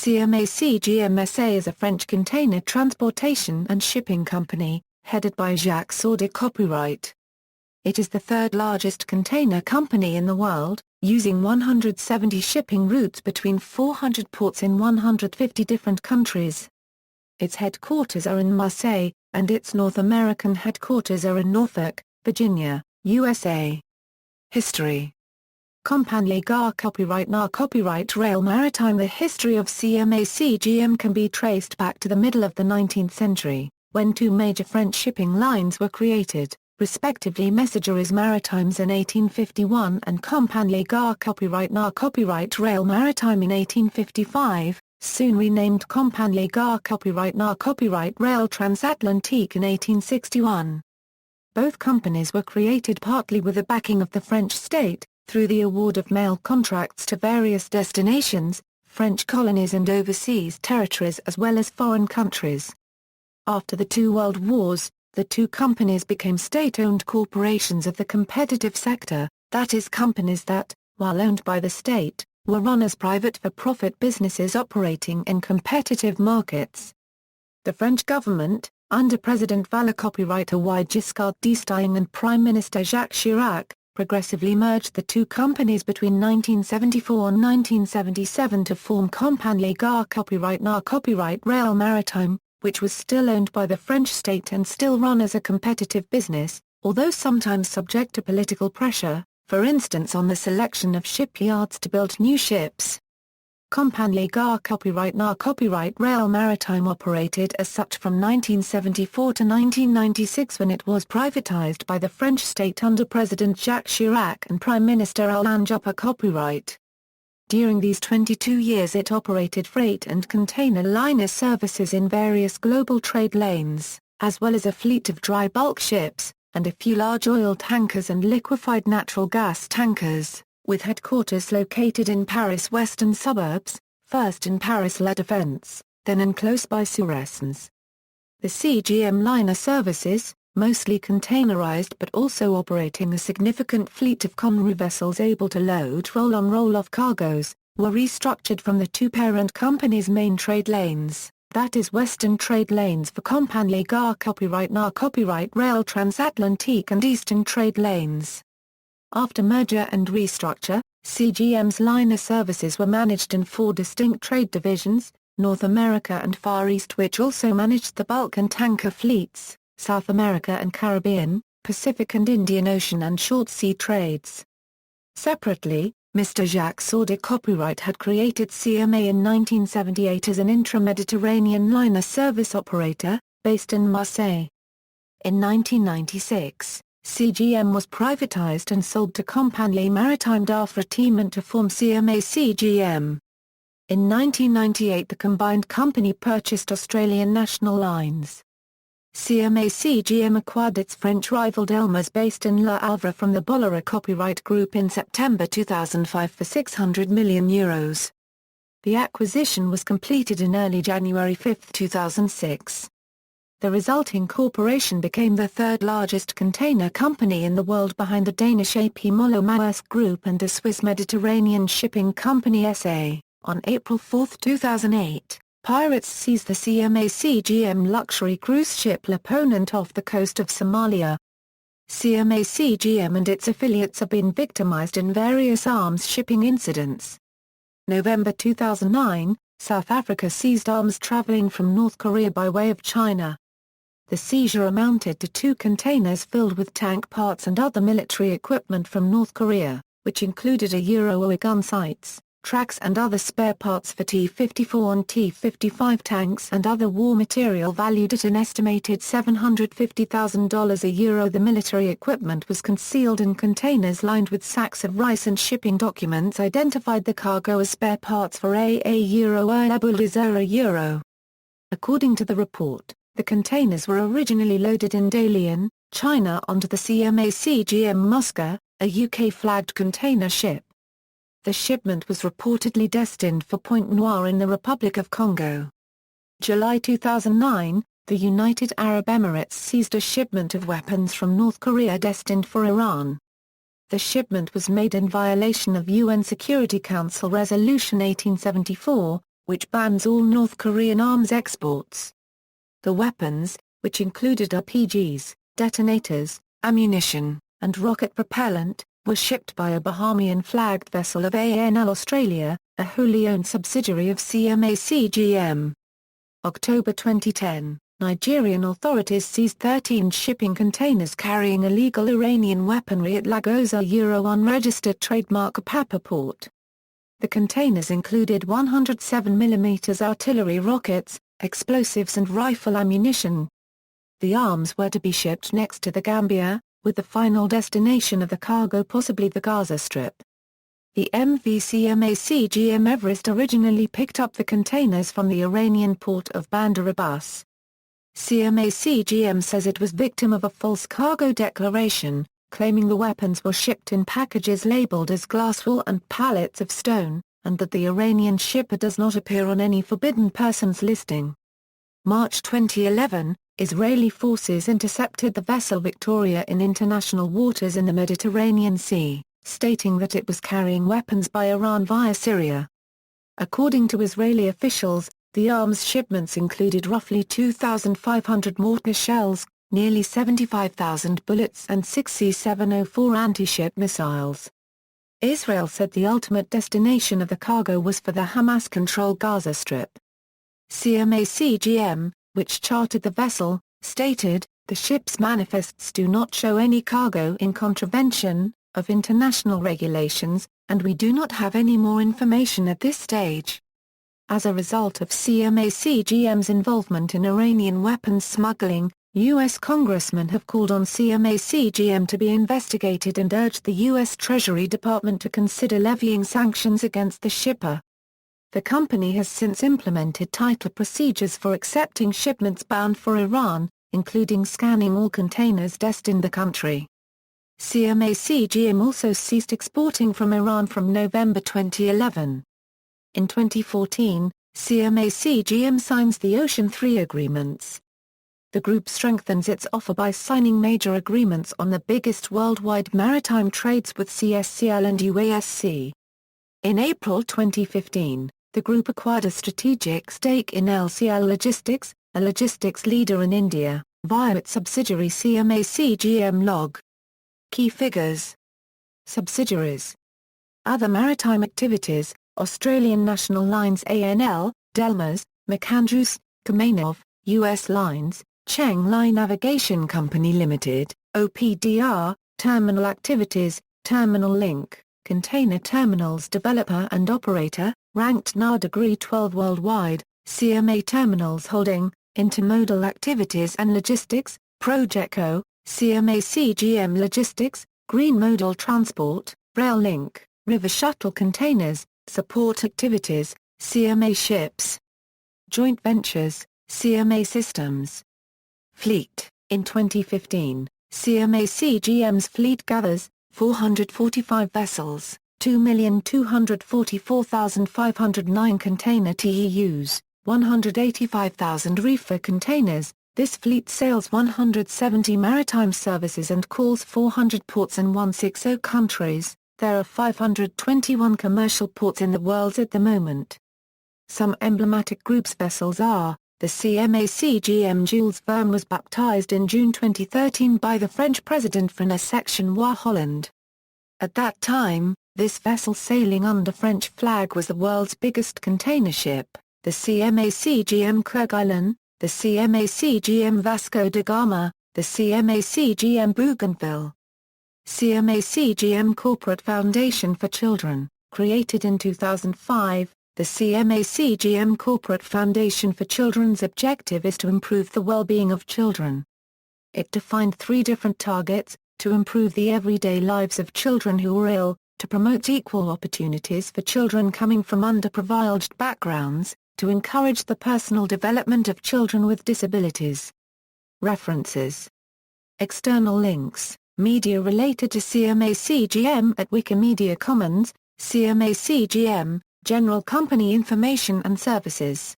CMA CGM S.A. is a French container transportation and shipping company, headed by Jacques Saadé. Copyright. It is the third largest container company in the world, using 170 shipping routes between 400 ports in 150 different countries. Its headquarters are in Marseille, and its North American headquarters are in Norfolk, Virginia, USA. History. Compagnie Gare Copyright Na Copyright Rail Maritime. The history of CMA CGM can be traced back to the middle of the 19th century, when two major French shipping lines were created, respectively Messageries Maritimes in 1851 and Compagnie Gare Copyright Na Copyright Rail Maritime in 1855, soon renamed Compagnie Gare Copyright Na Copyright Rail Transatlantique in 1861. Both companies were created partly with the backing of the French state, through the award of mail contracts to various destinations, French colonies and overseas territories as well as foreign countries. After the two world wars, the two companies became state-owned corporations of the competitive sector, that is companies that, while owned by the state, were run as private for-profit businesses operating in competitive markets. The French government, under President Vallaud copywriter Giscard d'Estaing and Prime Minister Jacques Chirac, progressively merged the two companies between 1974 and 1977 to form Compagnie Gare Copyright Na Copyright Rail Maritime, which was still owned by the French state and still run as a competitive business, although sometimes subject to political pressure, for instance on the selection of shipyards to build new ships. Compagnie Gare Copyright Na Copyright Rail Maritime operated as such from 1974 to 1996 when it was privatized by the French state under President Jacques Chirac and Prime Minister Alain Juppé. Copyright. During these 22 years it operated freight and container liner services in various global trade lanes, as well as a fleet of dry bulk ships, and a few large oil tankers and liquefied natural gas tankers, with headquarters located in Paris' western suburbs, first in Paris La Défense, then in close-by Suresnes. The CGM liner services, mostly containerized but also operating a significant fleet of convoy vessels able to load roll-on roll-off cargoes, were restructured from the two parent companies' main trade lanes, that is western trade lanes for Compagnie Gare Copyright Na Copyright Rail Transatlantique and eastern trade lanes. After merger and restructure, CGM's liner services were managed in four distinct trade divisions, North America and Far East, which also managed the bulk and tanker fleets, South America and Caribbean, Pacific and Indian Ocean and short sea trades. Separately, Mr. Jacques Saadé Copyright had created CMA in 1978 as an intra-Mediterranean liner service operator, based in Marseille. In 1996, CGM was privatized and sold to Compagnie Maritime d'Affaires to form CMA CGM. In 1998 the combined company purchased Australian National Lines. CMA CGM acquired its French rival Delmas based in Le Havre from the Bolloré Copyright Group in September 2005 for €600 million. The acquisition was completed in early January 5, 2006. The resulting corporation became the third largest container company in the world behind the Danish A.P. Moller Maersk Group and the Swiss Mediterranean Shipping Company S.A. On April 4, 2008, pirates seized the CMA CGM luxury cruise ship L'Opponent off the coast of Somalia. CMA CGM and its affiliates have been victimized in various arms shipping incidents. November 2009, South Africa seized arms traveling from North Korea by way of China. The seizure amounted to 2 containers filled with tank parts and other military equipment from North Korea, which included a Euro gun sights, tracks and other spare parts for T-54 and T-55 tanks and other war material valued at an estimated $750,000 The military equipment was concealed in containers lined with sacks of rice and shipping documents identified the cargo as spare parts for Euro. According to the report, the containers were originally loaded in Dalian, China onto the CMA CGM Moscow, a UK-flagged container ship. The shipment was reportedly destined for Pointe Noire in the Republic of Congo. July 2009, the United Arab Emirates seized a shipment of weapons from North Korea destined for Iran. The shipment was made in violation of UN Security Council Resolution 1874, which bans all North Korean arms exports. The weapons, which included RPGs, detonators, ammunition, and rocket propellant, were shipped by a Bahamian-flagged vessel of ANL Australia, a wholly owned subsidiary of CMA CGM. October 2010, Nigerian authorities seized 13 shipping containers carrying illegal Iranian weaponry at Lagos unregistered trademark Apapa port. The containers included 107mm artillery rockets, explosives and rifle ammunition. The arms were to be shipped next to the Gambia, with the final destination of the cargo possibly the Gaza Strip. The MV CMA CGM Everest originally picked up the containers from the Iranian port of Bandar Abbas. CMA CGM says it was victim of a false cargo declaration, claiming the weapons were shipped in packages labeled as glasswool and pallets of stone, and that the Iranian shipper does not appear on any forbidden persons listing. March 2011, Israeli forces intercepted the vessel Victoria in international waters in the Mediterranean Sea, stating that it was carrying weapons by Iran via Syria. According to Israeli officials, the arms shipments included roughly 2,500 mortar shells, nearly 75,000 bullets and 6 C-704 anti-ship missiles. Israel said the ultimate destination of the cargo was for the Hamas-controlled Gaza Strip. CMA CGM, which chartered the vessel, stated, "The ship's manifests do not show any cargo in contravention of international regulations, and we do not have any more information at this stage." As a result of CMA CGM's involvement in Iranian weapons smuggling, U.S. congressmen have called on CMA CGM to be investigated and urged the U.S. Treasury Department to consider levying sanctions against the shipper. The company has since implemented tighter procedures for accepting shipments bound for Iran, including scanning all containers destined the country. CMA CGM also ceased exporting from Iran from November 2011. In 2014, CMA CGM signs the Ocean 3 agreements. The group strengthens its offer by signing major agreements on the biggest worldwide maritime trades with CSCL and UASC. In April 2015, the group acquired a strategic stake in LCL Logistics, a logistics leader in India, via its subsidiary CMA CGM Log. Key figures. Subsidiaries. Other maritime activities: Australian National Lines ANL, Delmas, McAndrews, Kamenov, US Lines, Cheng Lai Navigation Company Limited, OPDR, Terminal Activities, Terminal Link, Container Terminals Developer and Operator, ranked NA Degree 12 worldwide, CMA Terminals Holding, Intermodal Activities and Logistics, Progeco, CMA CGM Logistics, Green Modal Transport, Rail Link, River Shuttle Containers, Support Activities, CMA Ships. Joint Ventures, CMA Systems. Fleet. In 2015, CMA CGM's fleet gathers 445 vessels, 2,244,509 container TEUs, 185,000 reefer containers. This fleet sails 170 maritime services and calls 400 ports in 160 countries. There are 521 commercial ports in the world at the moment. Some emblematic group's vessels are: the CMA CGM Jules Verne was baptized in June 2013 by the French President François Section-Wa Holland. At that time, this vessel sailing under French flag was the world's biggest container ship, the CMA CGM Kerguelen, the CMA CGM Vasco da Gama, the CMA CGM Bougainville. CMA CGM Corporate Foundation for Children, created in 2005, the CMA CGM Corporate Foundation for Children's objective is to improve the well-being of children. It defined 3 different targets: to improve the everyday lives of children who are ill, to promote equal opportunities for children coming from underprivileged backgrounds, to encourage the personal development of children with disabilities. References. External links. Media related to CMA CGM at Wikimedia Commons, CMA CGM, General Company Information and Services.